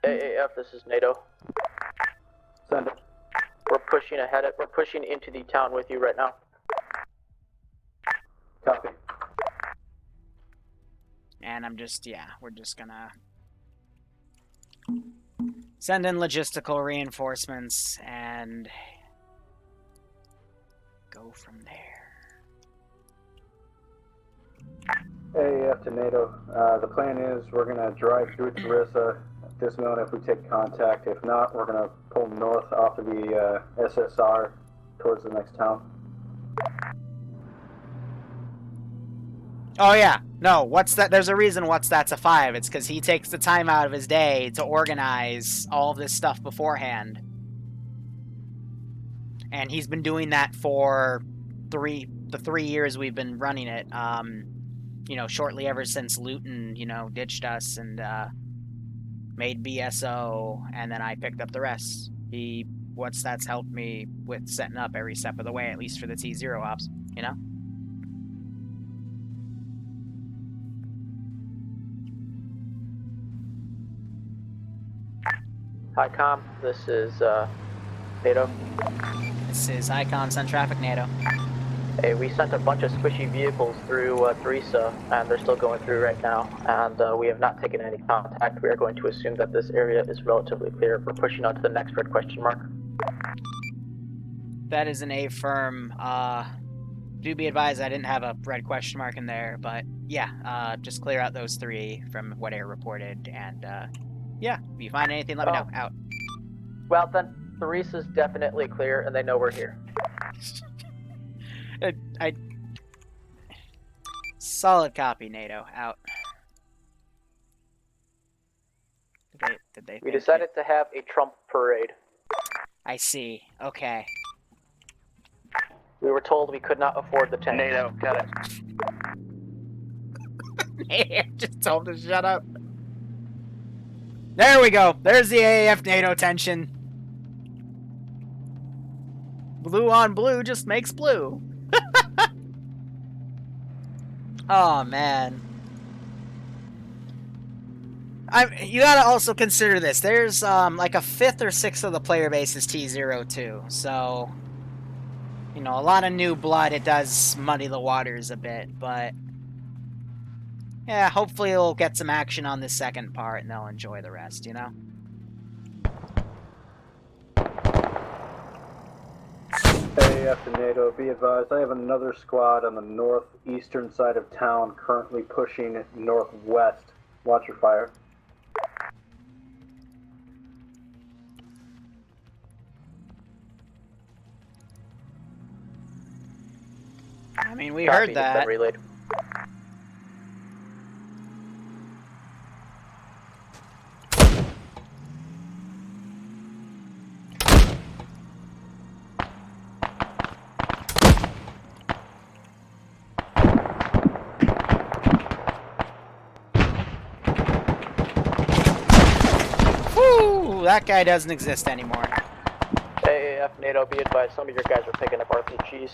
AAF, this is NATO. Send it. We're pushing ahead. We're pushing into the town with you right now. Copy. And I'm just, yeah, we're just gonna send in logistical reinforcements and go from there. AAF to NATO. The plan is we're going to drive through Teresa at this moment if we take contact. If not, we're going to pull north off of the SSR towards the next town. Oh yeah, no, what's that? There's a reason what's that's a 5. It's because he takes the time out of his day to organize all of this stuff beforehand. And he's been doing that for the 3 years we've been running it. You know, shortly ever since Luton, you know, ditched us and made BSO, and then I picked up the rest. What's that's helped me with setting up every step of the way, at least for the T0 ops, you know? Hi, Com. This is NATO. This is Icon Sun Traffic NATO. Hey, we sent a bunch of squishy vehicles through Teresa, and they're still going through right now. And we have not taken any contact. We are going to assume that this area is relatively clear. We're pushing on to the next red question mark. That is an A firm. Do be advised I didn't have a red question mark in there, but yeah, just clear out those 3 from what air reported, and yeah, if you find anything, let me know. Out. Well, then, Teresa's definitely clear, and they know we're here. Solid copy, NATO. Out. Did they We decided to have a Trump parade. I see. Okay. We were told we could not afford the tank. NATO, got it. Just told him to shut up. There we go. There's the AAF NATO tension. Blue on blue just makes blue. Oh, man. You gotta also consider this. There's like a 5th or 6th of the player base is T0 too. So, you know, a lot of new blood. It does muddy the waters a bit, but yeah, hopefully we'll get some action on the second part and they'll enjoy the rest, you know? AAF to NATO, be advised, I have another squad on the northeastern side of town currently pushing northwest. Watch your fire. I mean, we Copy, heard it's that. been relayed. Whew, that guy doesn't exist anymore. AAF, NATO, be advised, some of your guys are picking up RPGs.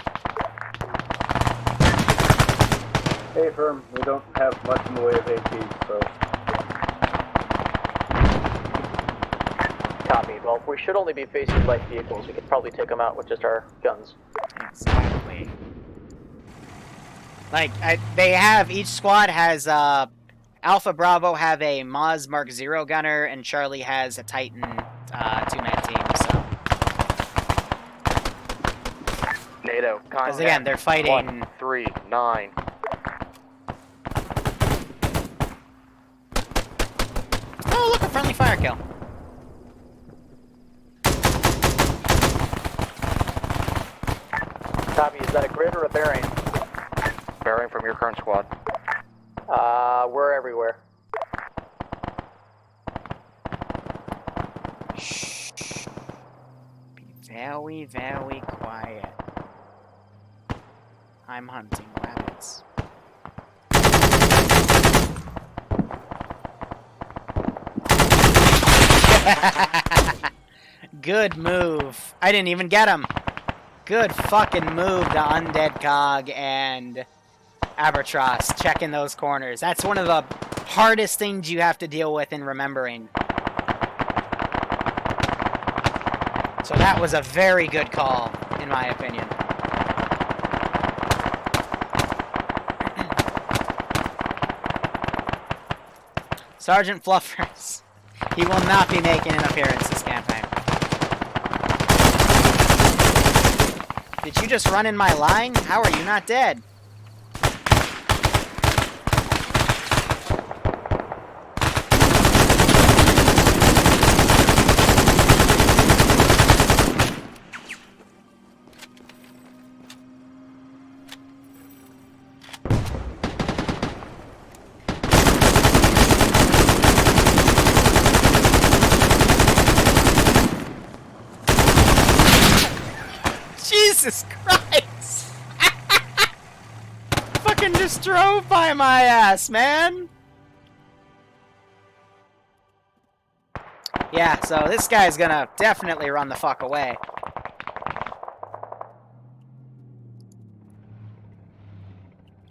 Hey, firm, we don't have much in the way of APs, so... Copy. Well, we should only be facing light vehicles. We could probably take them out with just our guns. Exactly. Like, they have, each squad has, Alpha Bravo have a Maz Mark 0 gunner, and Charlie has a Titan, 2-man team, so... NATO, contact. Because again, they're fighting... 139. Oh, look, a friendly fire kill. Copy, is that a grid or a bearing? Bearing from your current squad. We're everywhere. Shh. Be very, very quiet. I'm hunting rabbits. Good move. I didn't even get him. Good fucking move to Undead Cog and Albatross, checking those corners. That's one of the hardest things you have to deal with in remembering. So that was a very good call, in my opinion. Sergeant Fluffers. He will not be making an appearance this campaign. Did you just run in my line? How are you not dead? Jesus Christ! Fucking just drove by my ass, man! Yeah, so this guy's gonna definitely run the fuck away.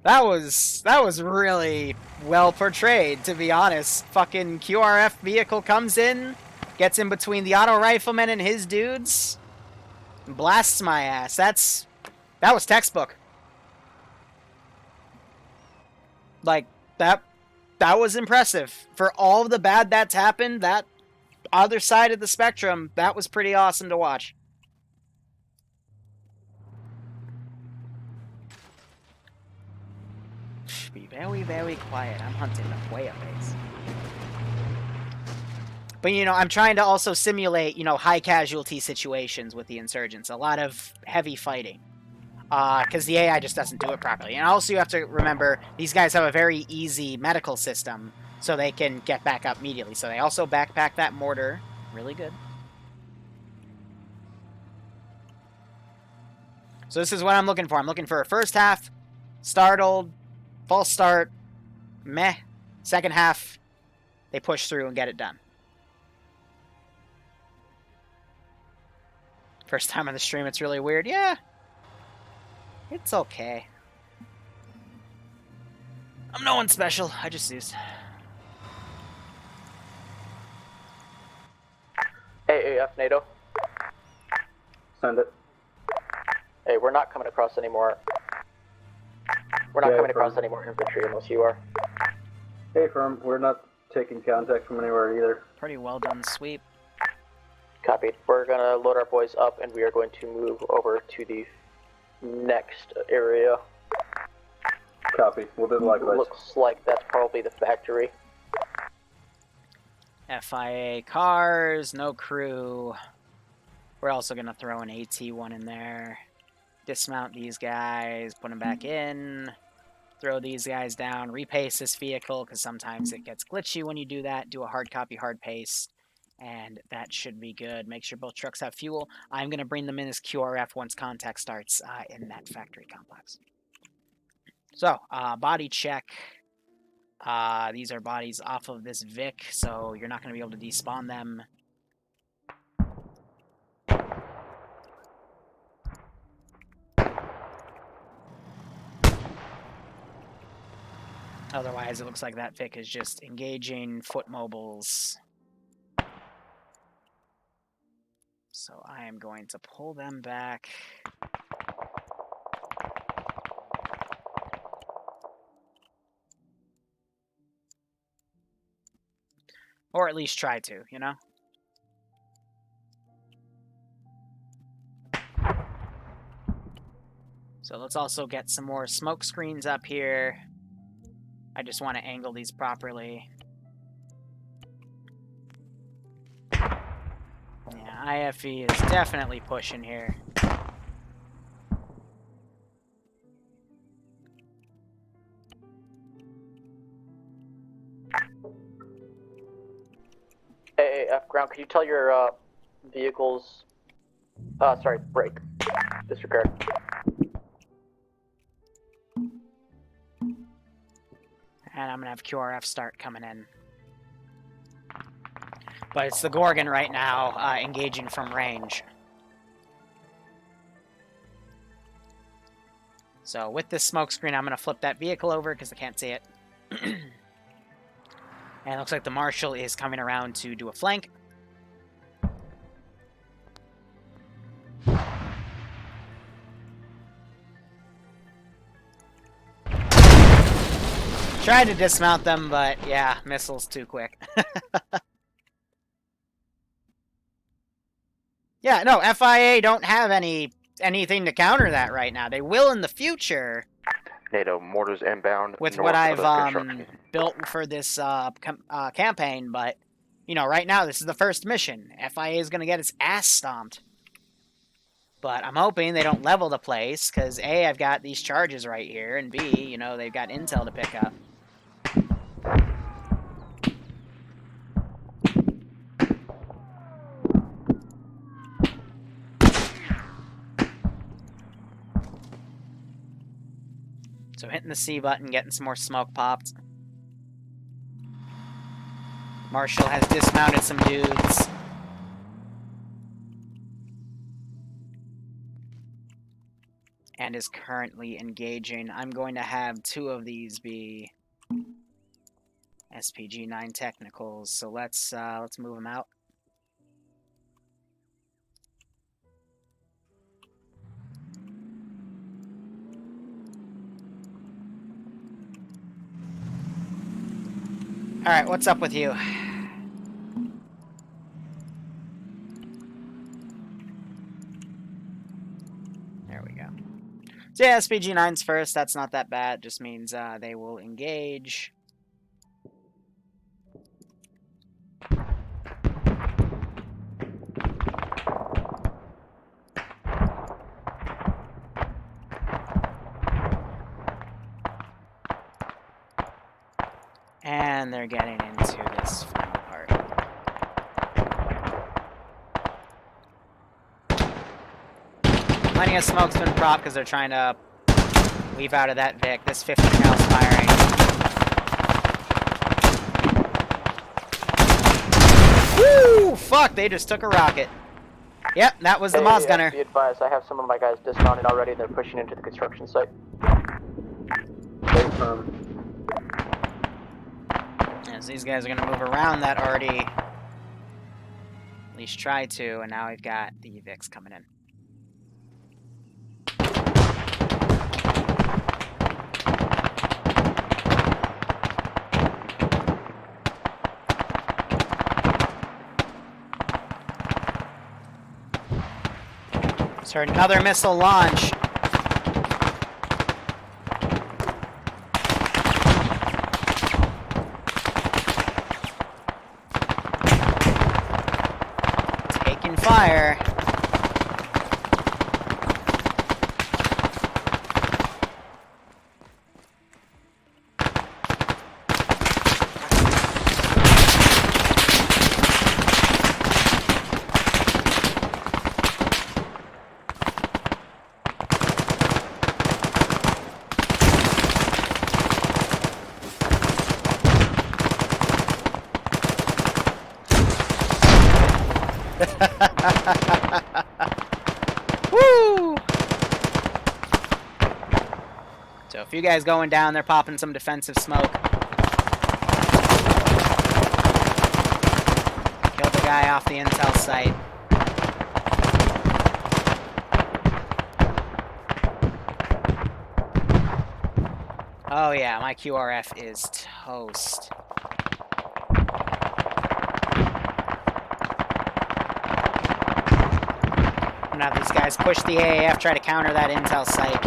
That was really well portrayed, to be honest. Fucking QRF vehicle comes in, gets in between the auto rifleman and his dudes, blasts my ass. That was textbook. Like, that was impressive. For all of the bad that's happened, that other side of the spectrum, that was pretty awesome to watch. Be very, very quiet. I'm hunting the way up base. But, you know, I'm trying to also simulate, you know, high casualty situations with the insurgents. A lot of heavy fighting. Because the AI just doesn't do it properly. And also you have to remember, these guys have a very easy medical system, so they can get back up immediately. So they also backpack that mortar. Really good. So this is what I'm looking for. I'm looking for a first half, startled, false start, meh. Second half, they push through and get it done. First time on the stream, it's really weird. Yeah. It's okay. I'm no one special. I just Zeus. AAF NATO. Send it. Hey, we're not coming across anymore. We're not coming across any more infantry unless you are. Hey, firm. We're not taking contact from anywhere either. Pretty well done sweep. Copied. We're gonna load our boys up and we are going to move over to the next area. Copy. We'll do likewise. Looks like that's probably the factory. FIA cars, no crew. We're also going to throw an AT-1 in there. Dismount these guys, put them back in. Throw these guys down, repace this vehicle, because sometimes it gets glitchy when you do that. Do a hard copy, hard paste, and that should be good. Make sure both trucks have fuel. I'm going to bring them in as QRF once contact starts in that factory complex. So, body check. These are bodies off of this Vic, so you're not going to be able to despawn them. Otherwise, it looks like that Vic is just engaging foot mobiles. So I am going to pull them back. Or at least try to, you know? So let's also get some more smoke screens up here. I just want to angle these properly. Yeah, IFE is definitely pushing here. AAF ground, could you tell your vehicles, sorry, brake, disregard. And I'm going to have QRF start coming in. But it's the Gorgon right now, engaging from range. So with this smoke screen, I'm going to flip that vehicle over because I can't see it. And it looks like the Marshal is coming around to do a flank. Tried to dismount them, but yeah, missiles too quick. Yeah, no, FIA don't have anything to counter that right now. They will in the future. NATO mortars inbound. With north what of I've the construction. built for this campaign, but you know, right now this is the first mission. FIA is gonna get its ass stomped. But I'm hoping they don't level the place, because A, I've got these charges right here, and B, you know, they've got intel to pick up. So hitting the C button, getting some more smoke popped. Marshall has dismounted some dudes. And is currently engaging. I'm going to have 2 of these be SPG-9 technicals. So let's move them out. All right, what's up with you? There we go. So yeah, SPG-9's first. That's not that bad. Just means they will engage. And they're getting into this final part. Plenty of smoke's been propped because they're trying to weave out of that Vic. This 50 cal's firing. Woo! Fuck, they just took a rocket. Yep, that was the Moz gunner. Be advised, I have some of my guys dismounted already and they're pushing into the construction site. As these guys are going to move around that already, at least try to, and now we've got the Vics coming in. Just heard another missile launch. Fire. Woo! So a few guys going down, they're popping some defensive smoke. Killed the guy off the intel site. Oh yeah, my QRF is toast. I'm gonna have these guys push the AAF, try to counter that intel site.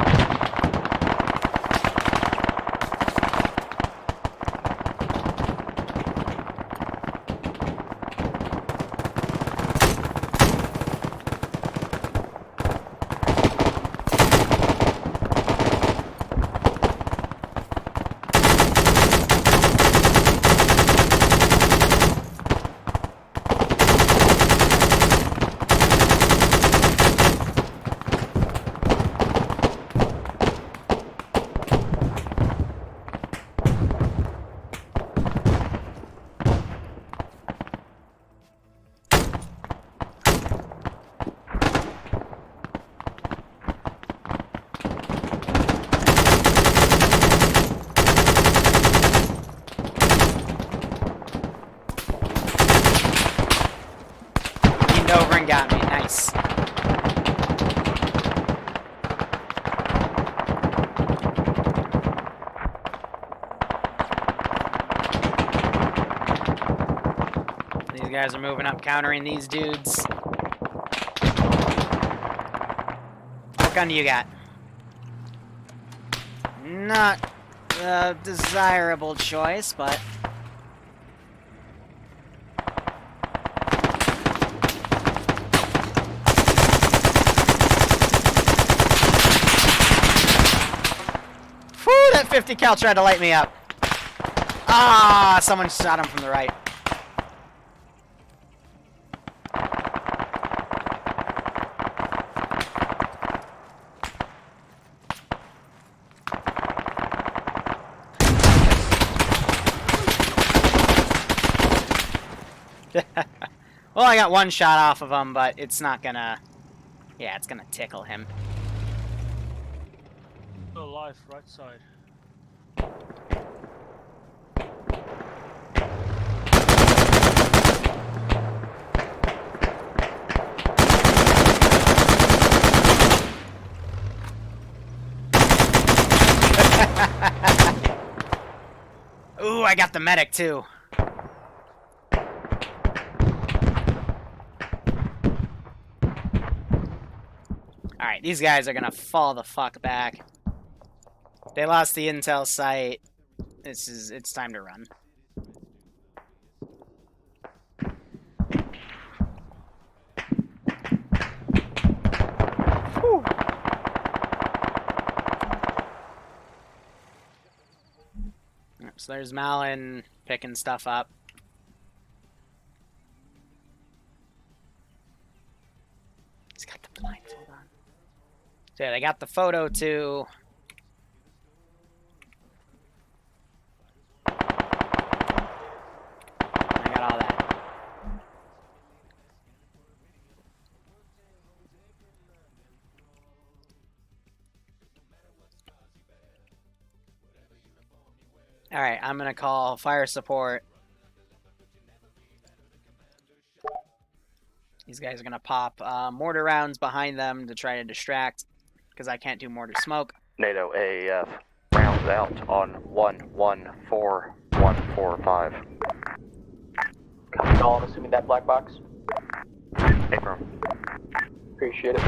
Over and got me. Nice. These guys are moving up, countering these dudes. What gun do you got? Not a desirable choice, but... Whew, that 50 cal tried to light me up. Ah, someone shot him from the right. Well, I got one shot off of him, but it's not gonna... Yeah, it's gonna tickle him. Still alive, right side. Ooh, I got the medic too. Alright, these guys are gonna fall the fuck back. They lost the intel site. It's time to run. Whew. So there's Malin picking stuff up. He's got the blindfold on. So yeah, they got the photo too. I got all that. Alright, I'm gonna call fire support. These guys are gonna pop mortar rounds behind them to try to distract, because I can't do mortar smoke. NATO AAF rounds out on 114145. Copy all, I'm assuming that black box. Affirm. Appreciate it.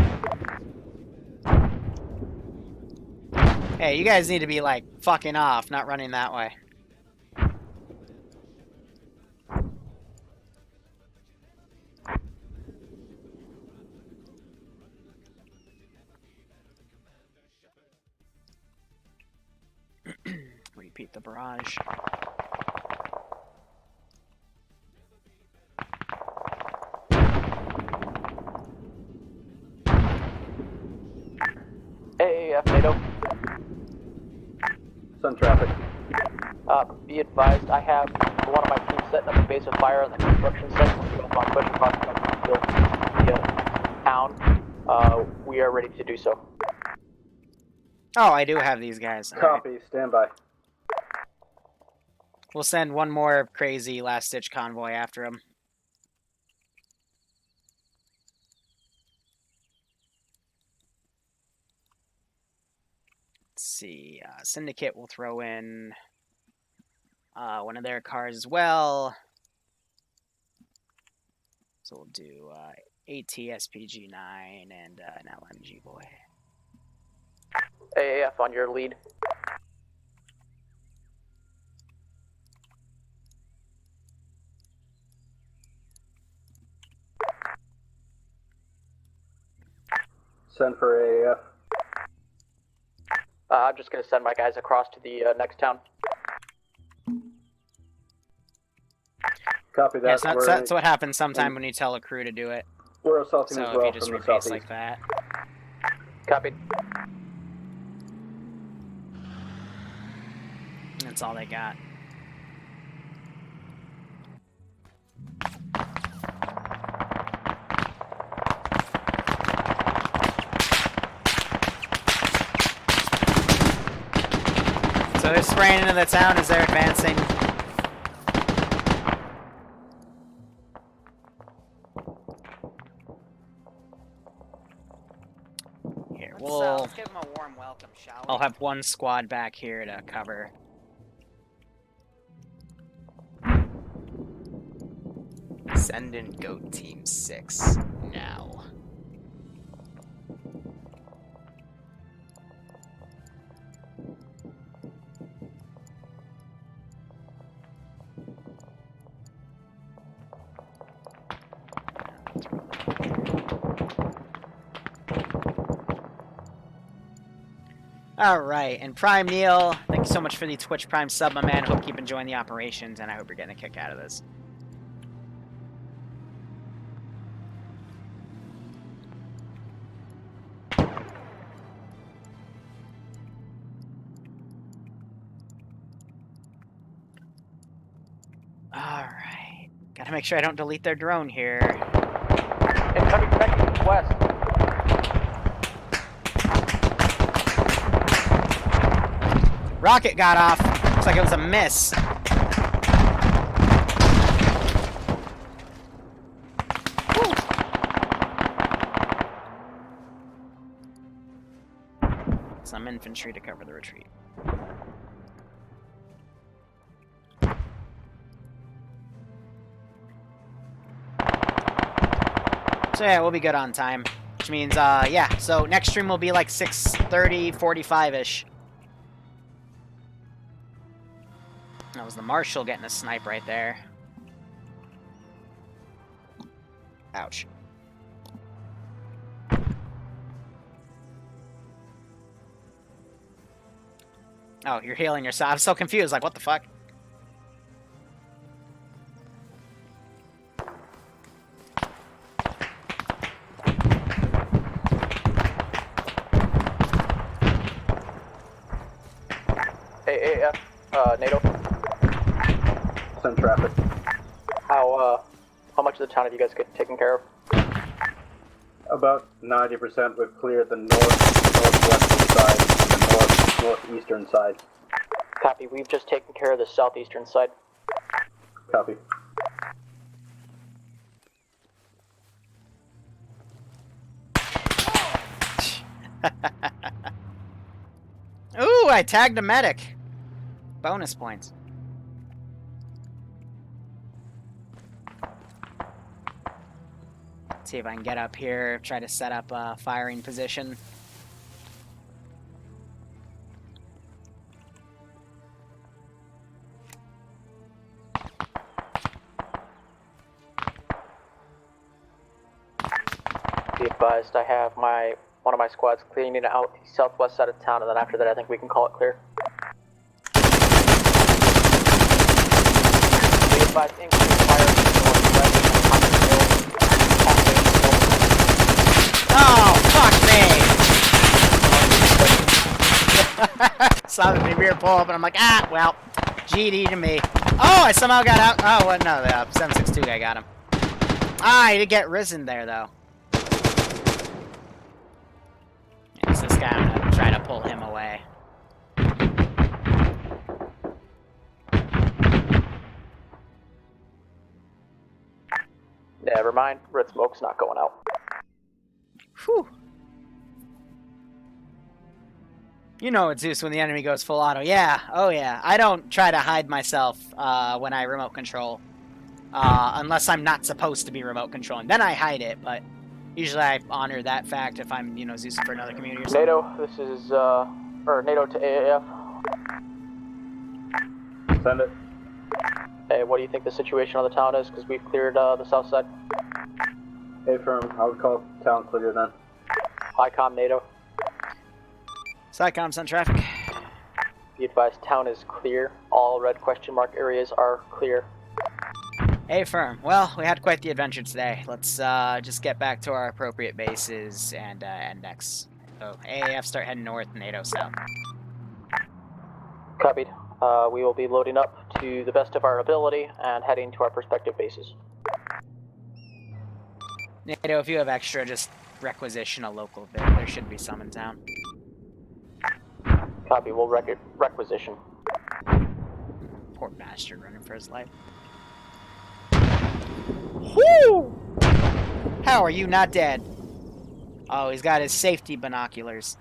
Hey, you guys need to be like fucking off, not running that way. Repeat the barrage. AAF NATO. Sun traffic. Be advised, I have one of my team setting up a base of fire on the construction site. We're going to push across the field via town. We are ready to do so. Oh, I do have these guys. All right. Copy, stand by. We'll send one more crazy last-ditch convoy after him. Let's see. Syndicate will throw in one of their cars as well. So we'll do AT SPG-9 and an LMG boy. AAF on your lead. Send for AAF. I'm just going to send my guys across to the next town. Copy that. Yes, that's what happens sometime when you tell a crew to do it. We're assaulting So as if well you just from the repeats southeast. like that. Copied. That's all they got. So they're spraying into the town as they're advancing. Here, Let's give them a warm welcome, shall we? I'll have one squad back here to cover. Send and go Team 6 now. Alright, and Prime Neil, thank you so much for the Twitch Prime sub, my man. Hope you keep enjoying the operations, and I hope you're getting a kick out of this. Alright. Gotta make sure I don't delete their drone here. Incoming connecting west. Rocket got off. Looks like it was a miss. Woo. Some infantry to cover the retreat. So yeah, we'll be good on time. Which means, yeah, so next stream will be like 6:30, 45-ish. That was the Marshal getting a snipe right there. Ouch. Oh, you're healing yourself. I'm so confused. Like, what the fuck? AAF, NATO. Send traffic. How much of the town have you guys taken care of? About 90%. We've cleared the northwestern side and the northeastern side. Copy. We've just taken care of the southeastern side. Copy. Ooh, I tagged a medic. Bonus points. See if I can get up here, try to set up a firing position. Be advised, I have one of my squads cleaning out the southwest side of town, and then after that I think we can call it clear. Be advised, increase fire to the northwest. Oh, fuck me! Saw the rear pull up and I'm like, ah, well, GD to me. Oh, I somehow got out. Oh, what? No, the 762 guy got him. Ah, he did get risen there, though. Yeah, so this guy, I'm gonna try to pull him away. Never mind, red smoke's not going out. Whew. You know it's Zeus when the enemy goes full auto. Yeah, oh yeah. I don't try to hide myself when I remote control. Unless I'm not supposed to be remote controlling. Then I hide it, but usually I honor that fact if I'm, you know, Zeus for another community or something. NATO, this is, or NATO to AAF. Send it. Hey, what do you think the situation on the town is? Because we've cleared the south side. Hey, firm. I would call town clear then. ICOM, NATO. SciComm, send traffic. Be advised, town is clear. All red question mark areas are clear. Hey, firm. Well, we had quite the adventure today. Let's just get back to our appropriate bases and next. So, AAF start heading north, NATO south. Copied. We will be loading up to the best of our ability and heading to our prospective bases. NATO, if you have extra, just requisition a local vid. There should be some in town. Copy, we'll requisition. Poor bastard running for his life. Whoo! How are you not dead? Oh, he's got his safety binoculars.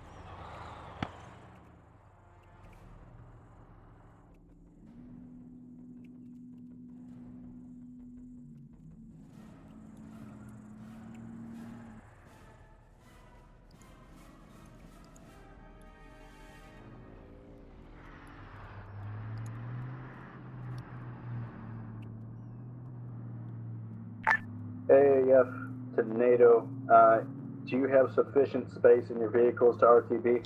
AAF to NATO. Do you have sufficient space in your vehicles to RTB?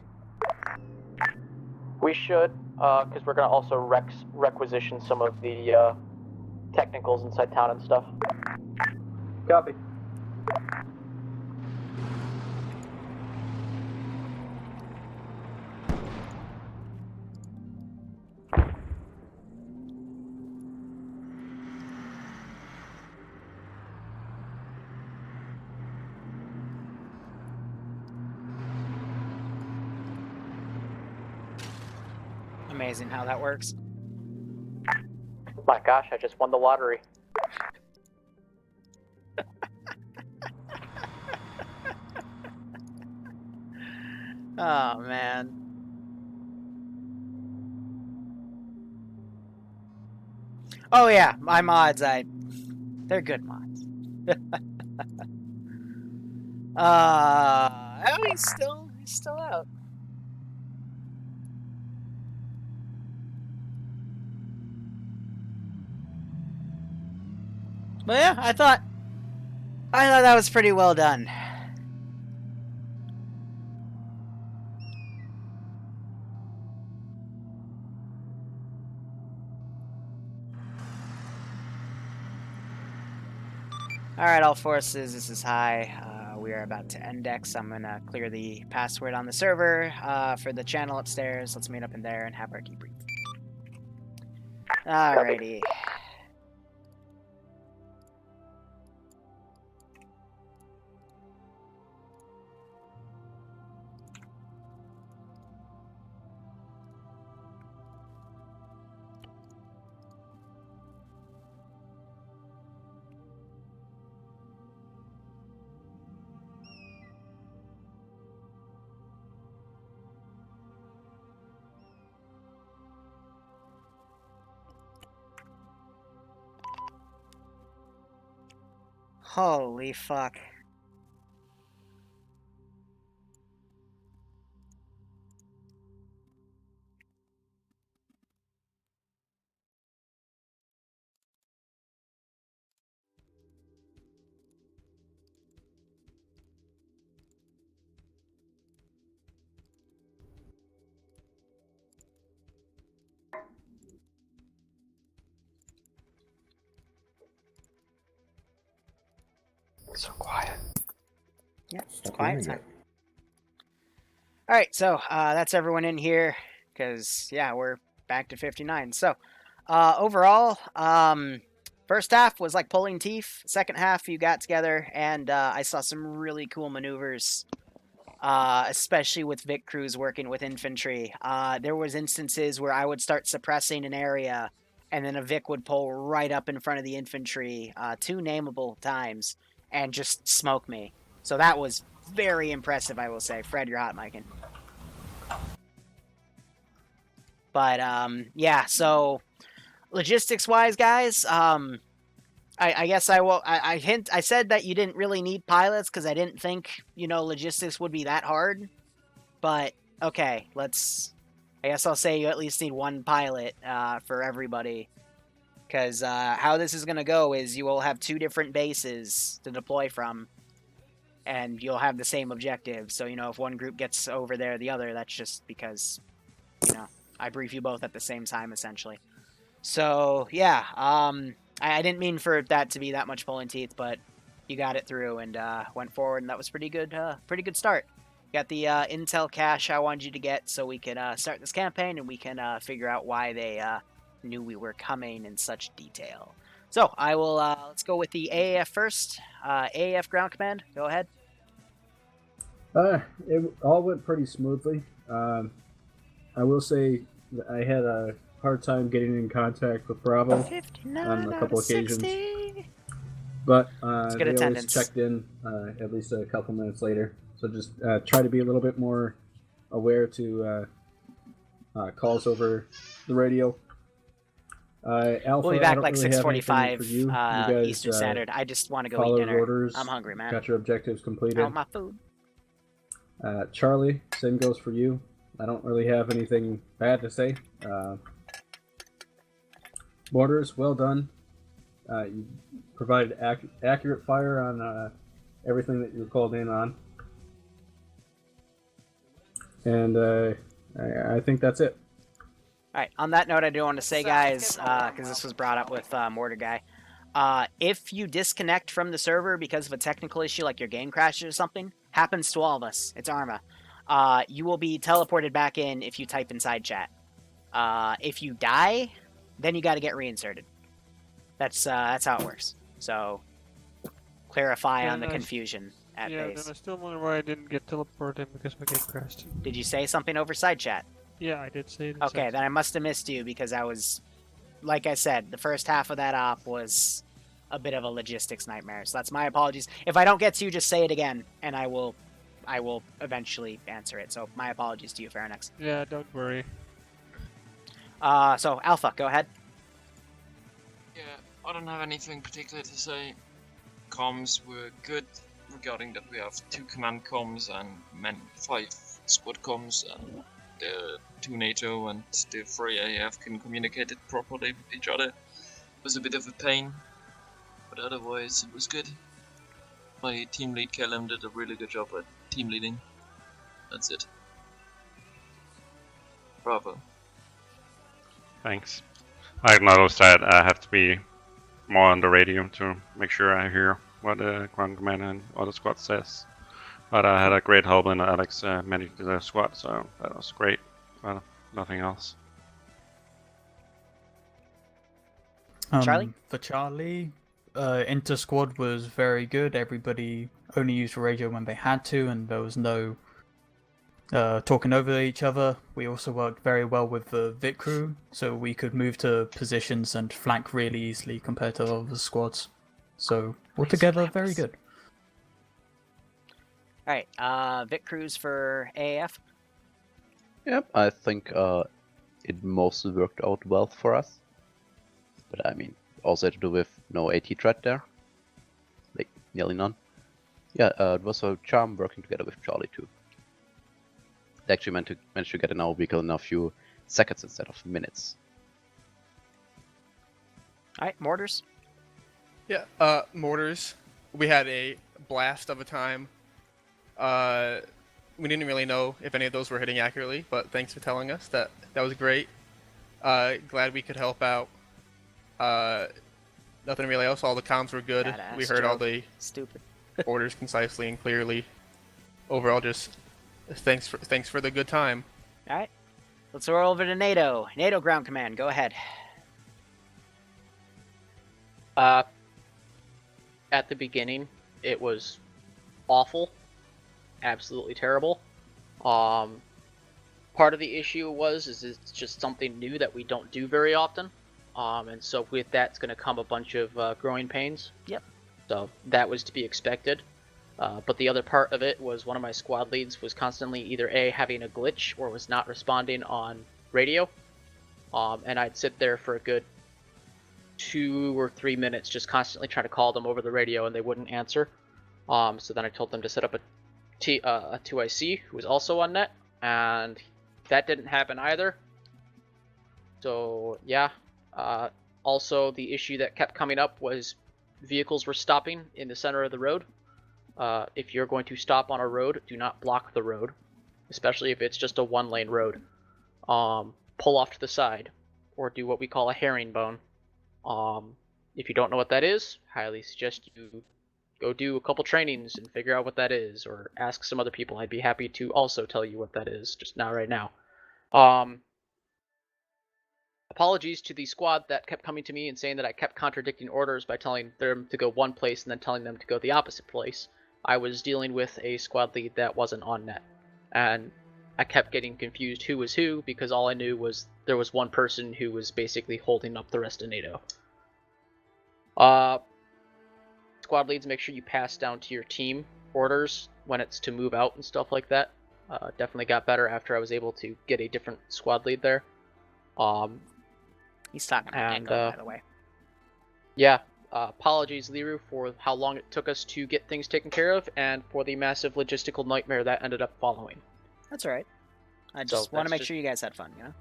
We should, because we're going to also requisition some of the technicals inside town and stuff. Copy. Amazing how that works. My gosh, I just won the lottery. Oh, man. Oh, yeah, my mods, they're good mods. Oh, he's still out. But yeah, I thought that was pretty well done. Alright, all forces, this is High. We are about to index. I'm going to clear the password on the server for the channel upstairs. Let's meet up in there and have our debrief. Alrighty. Holy fuck. So quiet. Yeah, it's quiet time. Alright, so that's everyone in here, because, yeah, we're back to 59. So, overall, first half was like pulling teeth. Second half, you got together, and I saw some really cool maneuvers, especially with Vic crews working with infantry. There was instances where I would start suppressing an area, and then a Vic would pull right up in front of the infantry 2 nameable times and just smoke me. So that was very impressive, I will say. Fred, you're hot micing. But, yeah, so logistics-wise, guys, I guess I said that you didn't really need pilots because I didn't think, you know, logistics would be that hard. But, okay, I guess I'll say you at least need 1 pilot for everybody. Because how this is going to go is you will have 2 different bases to deploy from. And you'll have the same objective. So, you know, if one group gets over there, the other, that's just because, you know, I brief you both at the same time, essentially. So, yeah, I didn't mean for that to be that much pulling teeth, but you got it through and went forward, and that was pretty good start. Got the intel cache I wanted you to get so we could start this campaign, and we can figure out why they knew we were coming in such detail. So, I will, let's go with the AAF first. AAF Ground Command, go ahead. It all went pretty smoothly. I will say that I had a hard time getting in contact with Bravo on a couple occasions. But they always checked in at least a couple minutes later. So just try to be a little bit more aware to calls over the radio. Alpha, We'll be back like really 6:45 Eastern Standard. I just want to go eat dinner. Orders, I'm hungry, man. Got your objectives completed. I want my food. Charlie, same goes for you. I don't really have anything bad to say. Borders, well done. You provided accurate fire on everything that you were called in on. And I think that's it. All right. On that note, I do want to say, So, guys, give him a warm because this was welcome, brought up shall with Mortar Guy. If you disconnect from the server because of a technical issue, like your game crashes or something, happens to all of us. It's Arma. You will be teleported back in if you type inside chat. If you die, then you got to get reinserted. That's how it works. So clarify Yeah, on the nice. confusion at Yeah, base. then I still wonder why I didn't get teleported because my game crashed. Did you say something over side chat? Yeah, I did say it. Okay, then I must have missed you because I was, like I said, the first half of that op was a bit of a logistics nightmare. So that's my apologies. If I don't get to you, just say it again, and I will eventually answer it. So my apologies to you, Farnex. Yeah, don't worry. So Alpha, go ahead. Yeah, I don't have anything particular to say. Comms were good regarding that we have 2 command comms and 5 squad comms, and the 2 NATO and the 3 AAF can communicate it properly with each other. It was a bit of a pain, but otherwise it was good. My team lead Callum did a really good job at team leading. That's it. Bravo. Thanks. I acknowledge that I have to be more on the radio to make sure I hear what the ground commander and other squad says. But I had a great help in Alex managing the squad, so that was great. Well, nothing else. Charlie? For Charlie, inter squad was very good. Everybody only used radio when they had to, and there was no talking over each other. We also worked very well with the Vit crew, so we could move to positions and flank really easily compared to other squads. So altogether, very good. All right, Vit crews for AAF. Yep, I think it mostly worked out well for us. But I mean, also had to do with no AT threat there. Like, nearly none. Yeah, it was a charm working together with Charlie too. They actually managed to get in our vehicle in a few seconds instead of minutes. All right, mortars. Yeah, mortars. We had a blast of a time. We didn't really know if any of those were hitting accurately, but thanks for telling us. That was great. Glad we could help out. Nothing really else. All the comms were good. Badass We heard all joke. the Stupid. orders concisely and clearly. Overall, just thanks for the good time. All right, let's roll over to NATO. NATO ground command, go ahead. At the beginning, it was awful, absolutely terrible. Part of the issue is it's just something new that we don't do very often. And so with that, it's going to come a bunch of growing pains. Yep. So that was to be expected. But the other part of it was one of my squad leads was constantly either A, having a glitch or was not responding on radio. And I'd sit there for a good 2 or 3 minutes just constantly trying to call them over the radio and they wouldn't answer. So then I told them to set up a 2IC who was also on net, and that didn't happen either. So yeah. Also, the issue that kept coming up was vehicles were stopping in the center of the road. If you're going to stop on a road, do not block the road, especially if it's just a 1-lane road. Pull off to the side, or do what we call a herringbone. If you don't know what that is, highly suggest you go do a couple trainings and figure out what that is, or ask some other people. I'd be happy to also tell you what that is, just not right now. Apologies to the squad that kept coming to me and saying that I kept contradicting orders by telling them to go one place and then telling them to go the opposite place. I was dealing with a squad lead that wasn't on net, and I kept getting confused who was who because all I knew was there was one person who was basically holding up the rest of NATO. Squad leads, make sure you pass down to your team orders when it's to move out and stuff like that. Definitely got better after I was able to get a different squad lead there. He's talking about Echo, by the way. Yeah, apologies, Liru, for how long it took us to get things taken care of, and for the massive logistical nightmare that ended up following. That's all right. I just want to make sure you guys had fun, you know?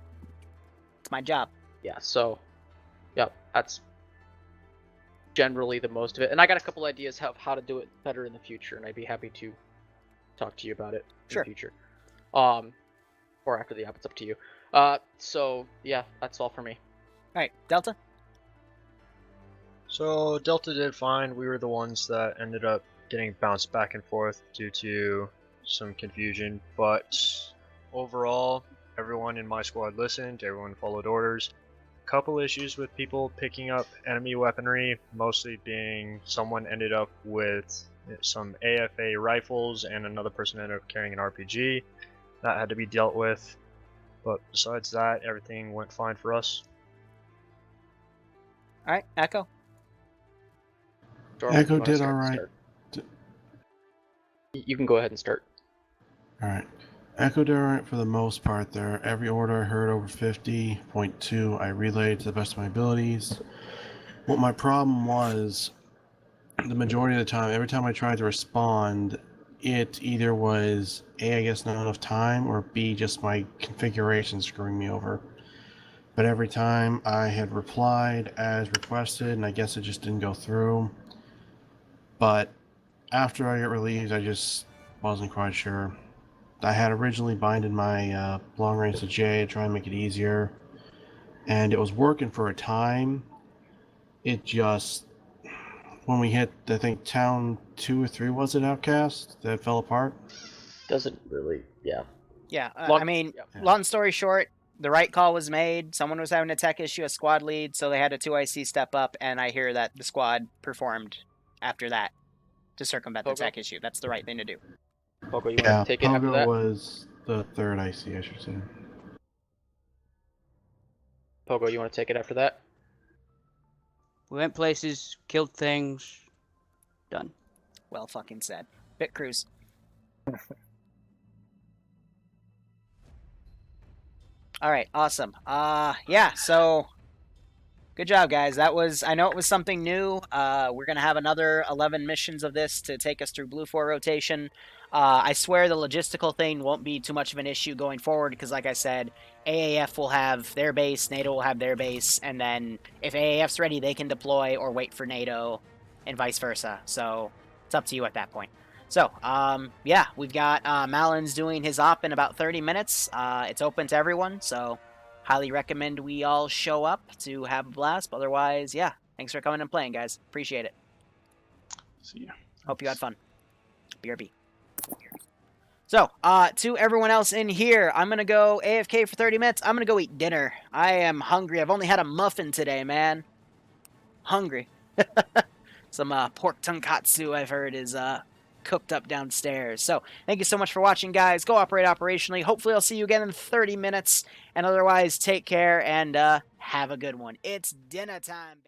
It's my job. Yeah, so, yep, that's generally the most of it. And I got a couple ideas of how to do it better in the future, and I'd be happy to talk to you about it in the future. Or after the app, it's up to you. So yeah, that's all for me. All right, Delta. So Delta did fine. We were the ones that ended up getting bounced back and forth due to some confusion, but overall, everyone in my squad listened. Everyone followed orders. Couple issues with people picking up enemy weaponry, mostly being someone ended up with some AFA rifles and another person ended up carrying an RPG. That had to be dealt with, but besides that, everything went fine for us. All right, Echo. Dorman, Echo you wanna did start? alright. You can go ahead and start. Alright. Echo did alright for the most part there. Every order I heard over 50.2 I relayed to the best of my abilities. What my problem was, the majority of the time, every time I tried to respond, it either was A, I guess not enough time, or B, just my configuration screwing me over. But every time I had replied as requested, and I guess it just didn't go through. But after I got relieved, I just wasn't quite sure. I had originally binded my long range to J to try and make it easier, and it was working for a time. It just, when we hit, I think, town 2 or 3, was it, Outcast, that fell apart? Doesn't really, yeah. Yeah, I mean, long story short, the right call was made. Someone was having a tech issue, a squad lead, so they had a 2IC step up, and I hear that the squad performed after that to circumvent the tech issue. That's the right thing to do. Pogo, you want to take it after Pogo that? was the third IC, I should say. Pogo, you want to take it after that? We went places, killed things, done. Well fucking said. Bit Cruise. All right, awesome. Yeah, so good job, guys. That was, I know it was something new. We're going to have another 11 missions of this to take us through Blue 4 rotation. I swear the logistical thing won't be too much of an issue going forward because, like I said, AAF will have their base, NATO will have their base, and then if AAF's ready, they can deploy or wait for NATO and vice versa. So it's up to you at that point. So, yeah, we've got Malin's doing his op in about 30 minutes. It's open to everyone, so highly recommend we all show up to have a blast. But otherwise, yeah, thanks for coming and playing, guys. Appreciate it. See ya. Hope you had fun. BRB. So, to everyone else in here, I'm going to go AFK for 30 minutes. I'm going to go eat dinner. I am hungry. I've only had a muffin today, man. Hungry. Some pork tonkatsu, I've heard, is cooked up downstairs. So, thank you so much for watching, guys. Go operate operationally. Hopefully, I'll see you again in 30 minutes. And otherwise, take care and have a good one. It's dinner time.